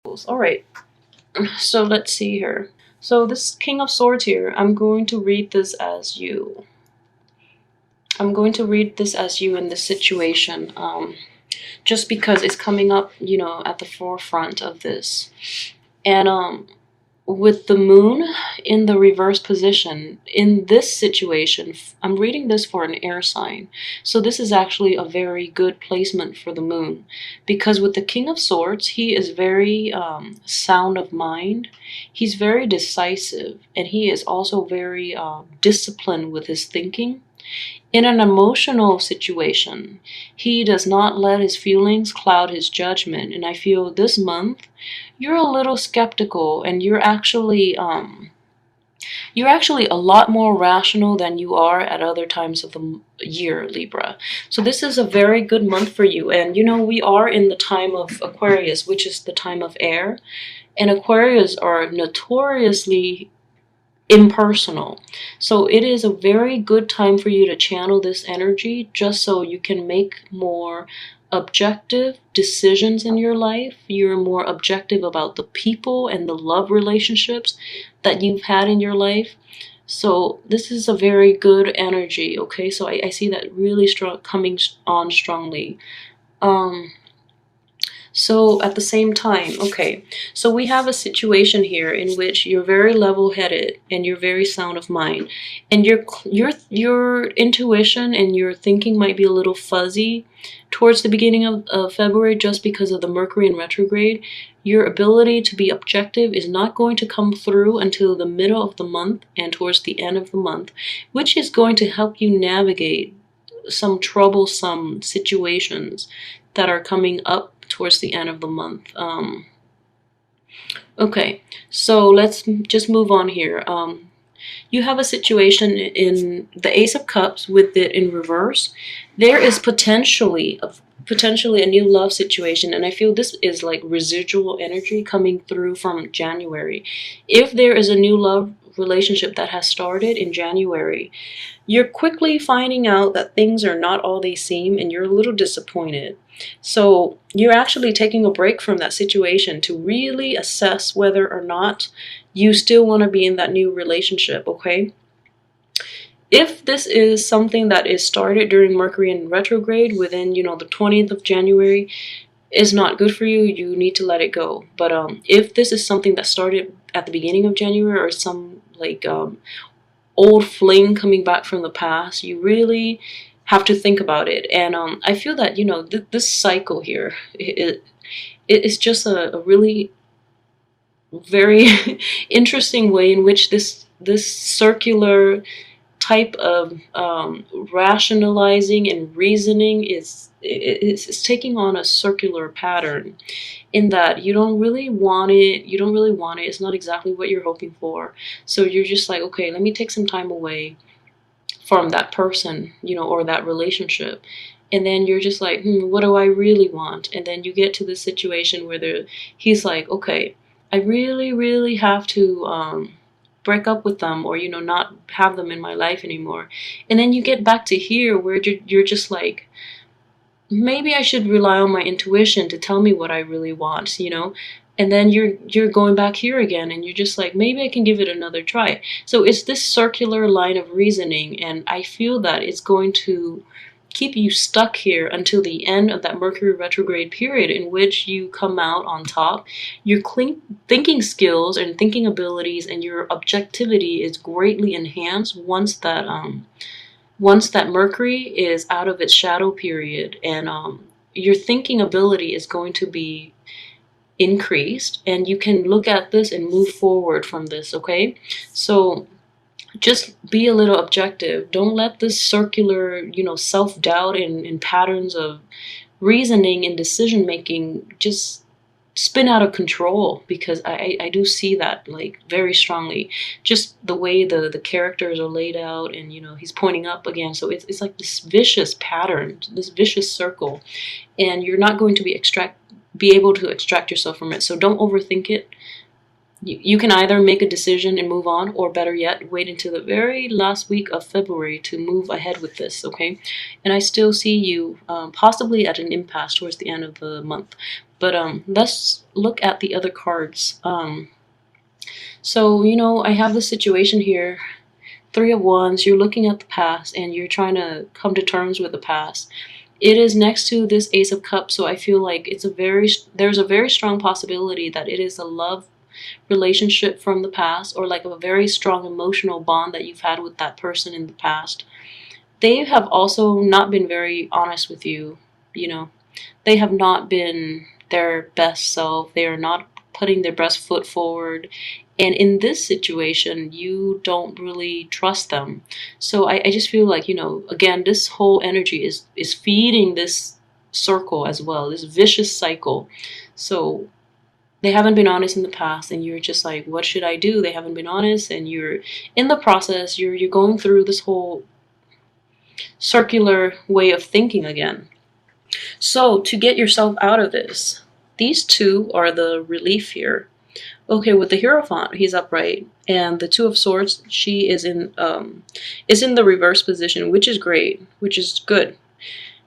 All right, so let's see here. So this King of Swords here, I'm going to read this as you. I'm going to read this as you in this situation, just because it's coming up, at the forefront of this. And with the moon in the reverse position in this situation, I'm reading this for an air sign. So this is actually a very good placement for the moon, because with the King of Swords, he is very sound of mind. He's very decisive, and he is also very disciplined with his thinking. In an emotional situation, he does not let his feelings cloud his judgment. And I feel this month you're a little skeptical, and you're actually a lot more rational than you are at other times of the year, Libra. So this is a very good month for you. And we are in the time of Aquarius, which is the time of air. And Aquarius are notoriously impersonal. So it is a very good time for you to channel this energy, just so you can make more objective decisions in your life. You're more objective about the people and the love relationships that you've had in your life. So this is a very good energy, okay? So I see that really strong, coming on strongly. So at the same time, okay, so we have a situation here in which you're very level-headed and you're very sound of mind, and your intuition and your thinking might be a little fuzzy towards the beginning of February, just because of the Mercury in retrograde. Your ability to be objective is not going to come through until the middle of the month and towards the end of the month, which is going to help you navigate some troublesome situations that are coming up towards the end of the month. Okay, so let's just move on here. You have a situation in the Ace of Cups with it in reverse. There is potentially a new love situation, and I feel this is like residual energy coming through from January. If there is a new love relationship that has started in January, you're quickly finding out that things are not all they seem, and you're a little disappointed. So you're actually taking a break from that situation to really assess whether or not you still want to be in that new relationship, okay? If this is something that is started during Mercury in retrograde within, the 20th of January, is not good for you, you need to let it go. But if this is something that started at the beginning of January, or some like old fling coming back from the past, you really have to think about it. And I feel that this cycle here, it is just a really very interesting way in which this circular type of rationalizing and reasoning is taking on a circular pattern, in that you don't really want it, it's not exactly what you're hoping for. So you're just like, okay, let me take some time away from that person, or that relationship. And then you're just like, what do I really want? And then you get to this situation where he's like, okay, I really, really have to break up with them, or not have them in my life anymore. And then you get back to here where you're just like, maybe I should rely on my intuition to tell me what I really want, And then you're going back here again, and you're just like, maybe I can give it another try. So it's this circular line of reasoning, and I feel that it's going to keep you stuck here until the end of that Mercury retrograde period, in which you come out on top. Your thinking skills and thinking abilities and your objectivity is greatly enhanced once that Mercury is out of its shadow period, and your thinking ability is going to be increased, and you can look at this and move forward from this, okay? So just be a little objective. Don't let this circular, self-doubt and patterns of reasoning and decision-making just spin out of control, because I do see that like very strongly. Just the way the characters are laid out, and he's pointing up again. So it's like this vicious pattern, this vicious circle, and you're not going to be able to extract yourself from it. So don't overthink it. You can either make a decision and move on, or better yet, wait until the very last week of February to move ahead with this, okay? And I still see you possibly at an impasse towards the end of the month. But let's look at the other cards. So, you know, I have this situation here. Three of Wands, you're looking at the past and you're trying to come to terms with the past. It is next to this Ace of Cups, so I feel like there's a very strong possibility that it is a love relationship from the past, or like a very strong emotional bond that you've had with that person in the past. They have also not been very honest with you, you know. They have not been their best self. They are not putting their best foot forward. And in this situation, you don't really trust them. So I just feel like, you know, again, this whole energy is feeding this circle as well, this vicious cycle. So they haven't been honest in the past, and you're just like, what should I do? They haven't been honest, and you're in the process, you're going through this whole circular way of thinking again. So to get yourself out of this, these two are the relief here. Okay, with the Hierophant, he's upright, and the Two of Swords, she is in the reverse position, which is great, which is good,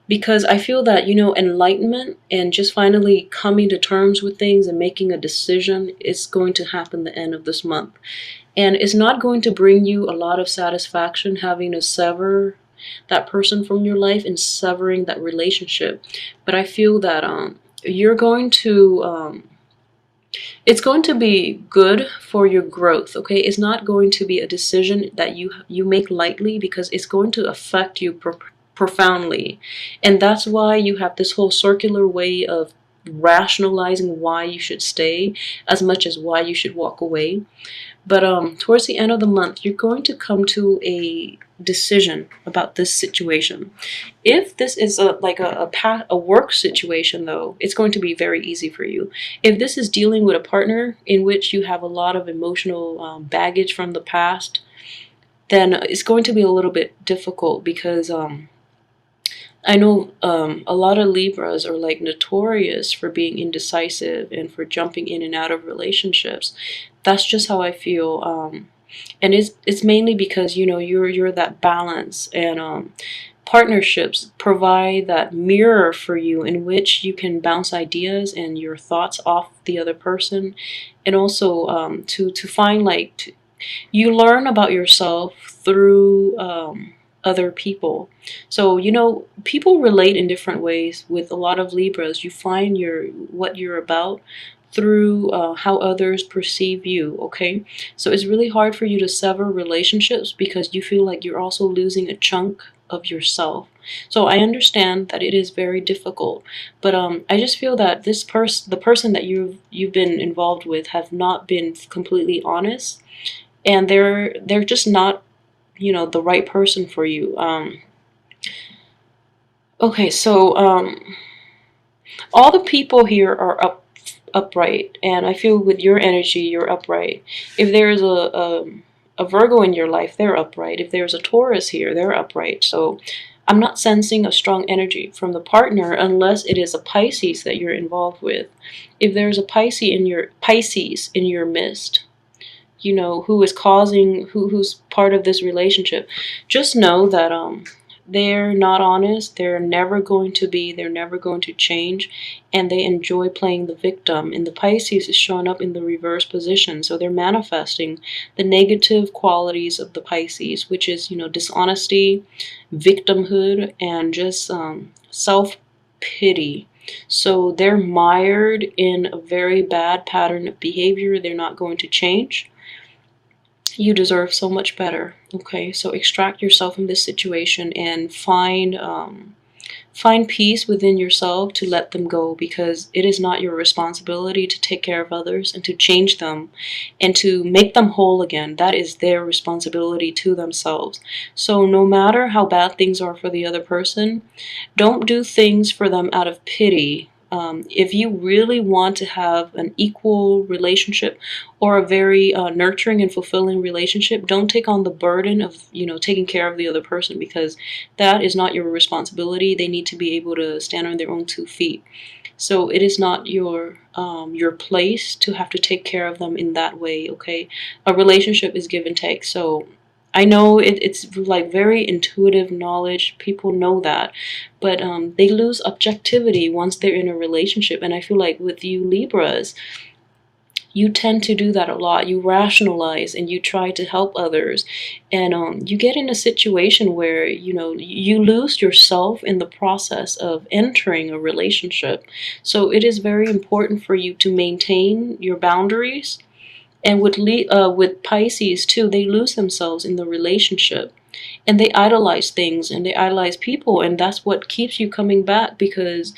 because I feel that, you know, enlightenment and just finally coming to terms with things and making a decision is going to happen the end of this month, and it's not going to bring you a lot of satisfaction having to sever that person from your life and severing that relationship. But I feel that you're going to it's going to be good for your growth. Okay, it's not going to be a decision that you make lightly, because it's going to affect you profoundly, and that's why you have this whole circular way of rationalizing why you should stay as much as why you should walk away. But towards the end of the month, you're going to come to a decision about this situation. If this is a work situation, though, it's going to be very easy for you. If this is dealing with a partner in which you have a lot of emotional baggage from the past, then it's going to be a little bit difficult, because I know a lot of Libras are like notorious for being indecisive and for jumping in and out of relationships. That's just how I feel, and it's mainly because, you know, you're that balance, and partnerships provide that mirror for you in which you can bounce ideas and your thoughts off the other person, and also to find you learn about yourself through other people. So, you know, people relate in different ways. With a lot of Libras, you find what you're about through how others perceive you. Okay, so it's really hard for you to sever relationships because you feel like you're also losing a chunk of yourself. So I understand that it is very difficult, but I just feel that the person that you've been involved with, have not been completely honest, and they're just not, you know, the right person for you. Okay, so all the people here are upright, and I feel with your energy, you're upright. If there's a Virgo in your life, they're upright. If there's a Taurus here, they're upright. So I'm not sensing a strong energy from the partner unless it is a Pisces that you're involved with. If there's a Pisces in your midst, you know, who's part of this relationship, just know that they're not honest. They're never going to be. They're never going to change, and they enjoy playing the victim. And the Pisces is showing up in the reverse position, so they're manifesting the negative qualities of the Pisces, which is, you know, dishonesty, victimhood, and just self-pity. So they're mired in a very bad pattern of behavior. They're not going to change. You deserve so much better. Okay, so extract yourself from this situation and find peace within yourself to let them go, because it is not your responsibility to take care of others and to change them and to make them whole again. That is their responsibility to themselves. So no matter how bad things are for the other person, don't do things for them out of pity. If you really want to have an equal relationship or a very nurturing and fulfilling relationship, don't take on the burden of, you know, taking care of the other person, because that is not your responsibility. They need to be able to stand on their own 2 feet. So it is not your place to have to take care of them in that way. Okay, a relationship is give and take. So I know it's like very intuitive knowledge. People know that, but they lose objectivity once they're in a relationship. And I feel like with you Libras, you tend to do that a lot. You rationalize and you try to help others, and you get in a situation where you lose yourself in the process of entering a relationship. So it is very important for you to maintain your boundaries. And with Pisces too, they lose themselves in the relationship, and they idolize things and they idolize people, and that's what keeps you coming back, because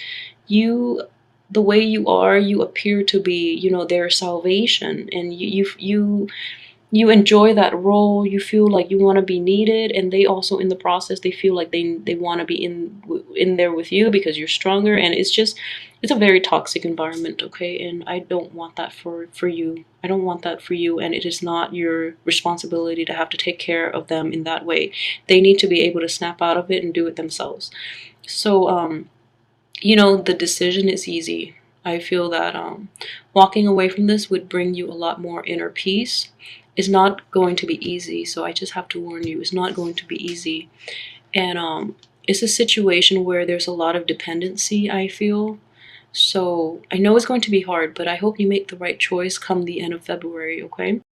you the way you are, you appear to be, their salvation, and you enjoy that role. You feel like you want to be needed, and they also in the process they feel like they want to be in there with you because you're stronger, and it's a very toxic environment, okay? And I don't want that for you. I don't want that for you, and it is not your responsibility to have to take care of them in that way. They need to be able to snap out of it and do it themselves. So the decision is easy. I feel that walking away from this would bring you a lot more inner peace. It's not going to be easy, so I just have to warn you, it's not going to be easy. And it's a situation where there's a lot of dependency, I feel. So I know it's going to be hard, but I hope you make the right choice come the end of February, okay?